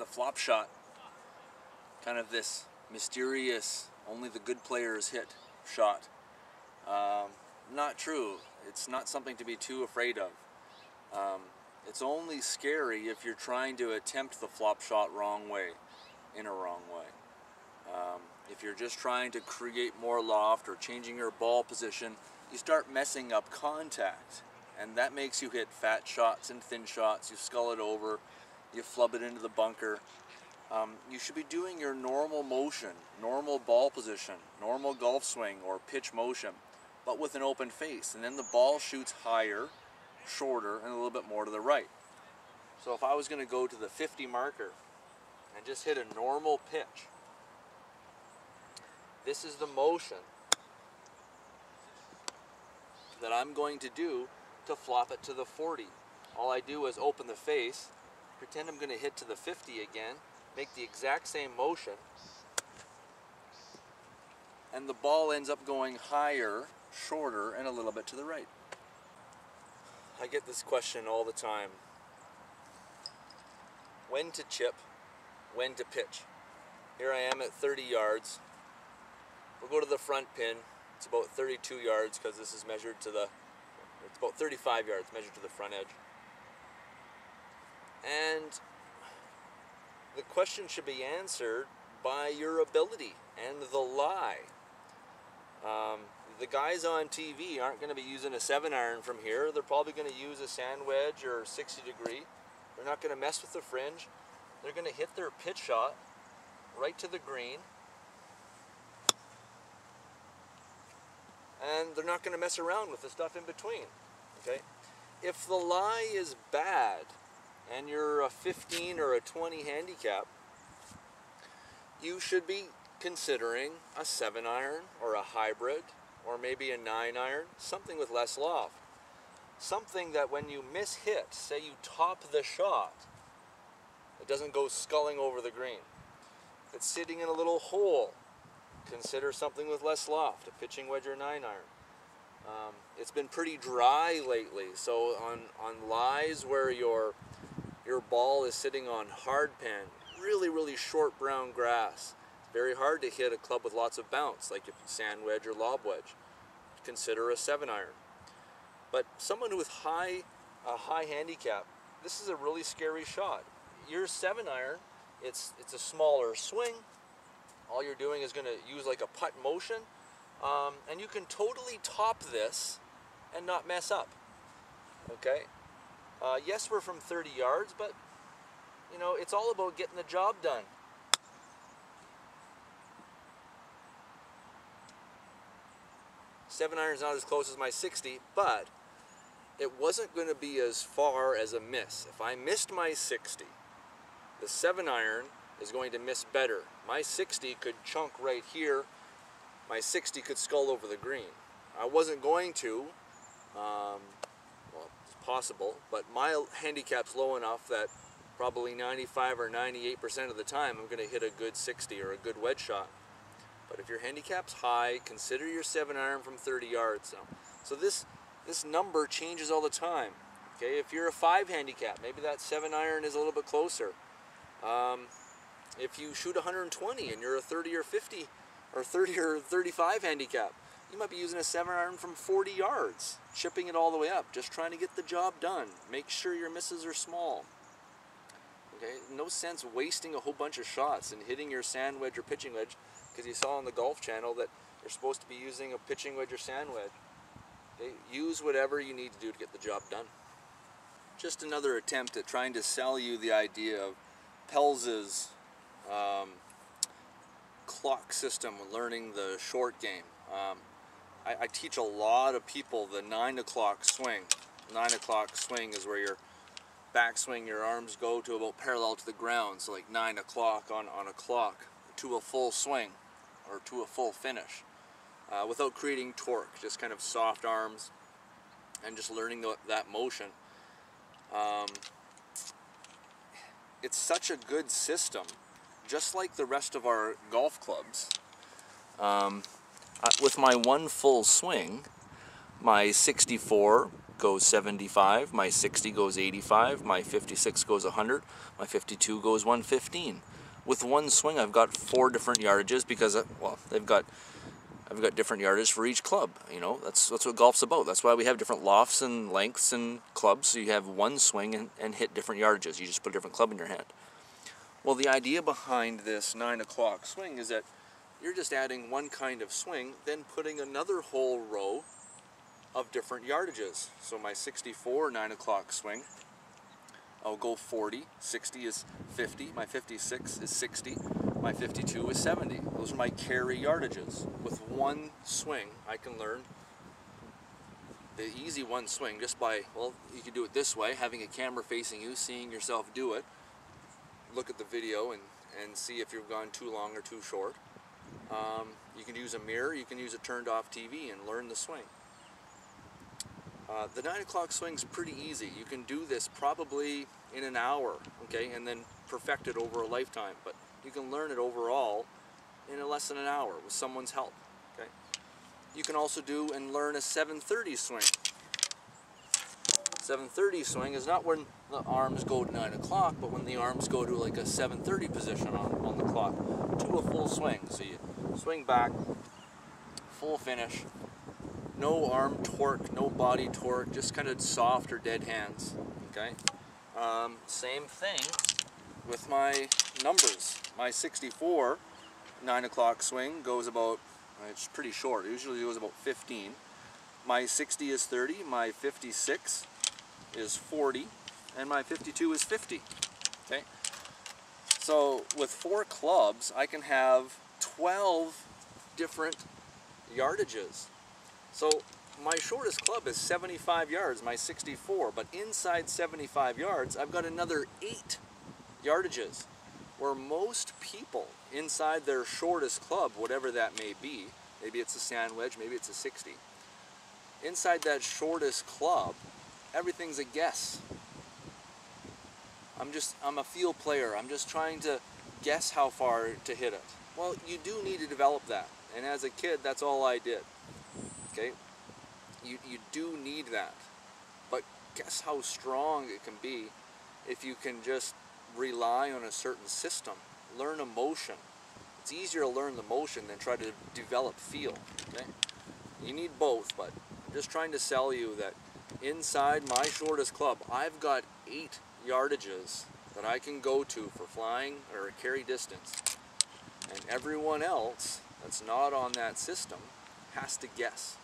flop shot, kind of this mysterious, only the good players hit shot. Not true. It's not something to be too afraid of. It's only scary if you're trying to attempt the flop shot wrong way, in a wrong way. If you're just trying to create more loft or changing your ball position, you start messing up contact, and that makes you hit fat shots and thin shots. You skull it over, you flub it into the bunker. You should be doing your normal motion, normal ball position, normal golf swing or pitch motion, but with an open face, and then the ball shoots higher, shorter, and a little bit more to the right. So if I was going to go to the 50 marker and just hit a normal pitch, this is the motion that I'm going to do to flop it to the 40. All I do is open the face, pretend I'm going to hit to the 50 again, make the exact same motion, and the ball ends up going higher, shorter, and a little bit to the right. I get this question all the time. When to chip, when to pitch. Here I am at 30 yards. We'll go to the front pin. It's about 32 yards because this is measured to the, it's about 35 yards measured to the front edge. And the question should be answered by your ability and the lie. The guys on TV aren't going to be using a 7-iron from here. They're probably going to use a sand wedge or 60 degree. They're not going to mess with the fringe. They're going to hit their pitch shot right to the green. And they're not going to mess around with the stuff in between. Okay? If the lie is bad and you're a 15 or a 20 handicap, you should be considering a 7-iron or a hybrid or maybe a 9-iron, something with less loft. Something that when you miss hit, say you top the shot, it doesn't go sculling over the green. If it's sitting in a little hole, consider something with less loft, a pitching wedge or 9-iron. It's been pretty dry lately, so on lies where your ball is sitting on hard pan, really short brown grass, it's very hard to hit a club with lots of bounce, like a sand wedge or lob wedge. Consider a 7-iron. But someone with a high handicap, this is a really scary shot. Your 7-iron, it's a smaller swing. All you're doing is going to use like a putt motion, and you can totally top this and not mess up. Okay? Yes, we're from 30 yards, but you know, it's all about getting the job done. Seven-iron's not as close as my 60, but it wasn't going to be as far as a miss. If I missed my 60, the 7-iron is going to miss better. My 60 could chunk right here. My 60 could skull over the green. I wasn't going to, well, it's possible, but my handicap's low enough that probably 95 or 98% of the time I'm going to hit a good 60 or a good wedge shot. But if your handicap's high, consider your 7-iron from 30 yards. So this number changes all the time. Okay, if you're a 5 handicap, maybe that 7-iron is a little bit closer. If you shoot 120 and you're a 30 or 50 or 30 or 35 handicap, you might be using a 7-iron from 40 yards, chipping it all the way up, just trying to get the job done. Make sure your misses are small. Okay, no sense wasting a whole bunch of shots and hitting your sand wedge or pitching wedge because you saw on the Golf Channel that you're supposed to be using a pitching wedge or sand wedge. Okay, use whatever you need to do to get the job done. Just another attempt at trying to sell you the idea of Pelz's clock system when learning the short game. I teach a lot of people the 9 o'clock swing. 9 o'clock swing is where your backswing, your arms go to about parallel to the ground, so like 9 o'clock on a clock to a full swing or to a full finish without creating torque, just kind of soft arms and just learning that motion. It's such a good system, just like the rest of our golf clubs. With my one full swing, my 64, goes 75, my 60 goes 85, my 56 goes 100, my 52 goes 115. With one swing, I've got 4 different yardages because, well, I've got different yardage for each club. You know, that's what golf's about. That's why we have different lofts and lengths and clubs, so you have one swing and hit different yardages. You just put a different club in your hand. Well, the idea behind this 9 o'clock swing is that you're just adding one kind of swing, then putting another whole row of different yardages. So my 64 9 o'clock swing, I'll go 40, 60 is 50, my 56 is 60, my 52 is 70. Those are my carry yardages. With one swing, I can learn the easy one swing just by, well, you can do it this way, having a camera facing you, seeing yourself do it. Look at the video and see if you've gone too long or too short. You can use a mirror, you can use a turned off TV and learn the swing. The 9 o'clock swing's pretty easy. You can do this probably in an hour, okay, and then perfect it over a lifetime. But you can learn it overall in less than an hour with someone's help, okay. You can also do and learn a 7:30 swing. 7:30 swing is not when the arms go to 9 o'clock, but when the arms go to like a 7:30 position on the clock to a full swing. So you swing back, full finish, no arm torque, no body torque, just kind of soft or dead hands, okay? Same thing with my numbers. My 64 9 o'clock swing goes about, it's pretty short, it usually goes about 15. My 60 is 30, my 56 is 40, and my 52 is 50, okay? So with 4 clubs, I can have 12 different yardages. So my shortest club is 75 yards, my 64, but inside 75 yards, I've got another 8 yardages, where most people inside their shortest club, whatever that may be, maybe it's a sand wedge, maybe it's a 60, inside that shortest club, everything's a guess. I'm a feel player. I'm just trying to guess how far to hit it. Well, you do need to develop that. And as a kid, that's all I did. Okay? You do need that. But guess how strong it can be if you can just rely on a certain system. Learn a motion. It's easier to learn the motion than try to develop feel. Okay? You need both, but I'm just trying to sell you that inside my shortest club, I've got 8 yardages that I can go to for flying or carry distance. And everyone else that's not on that system has to guess.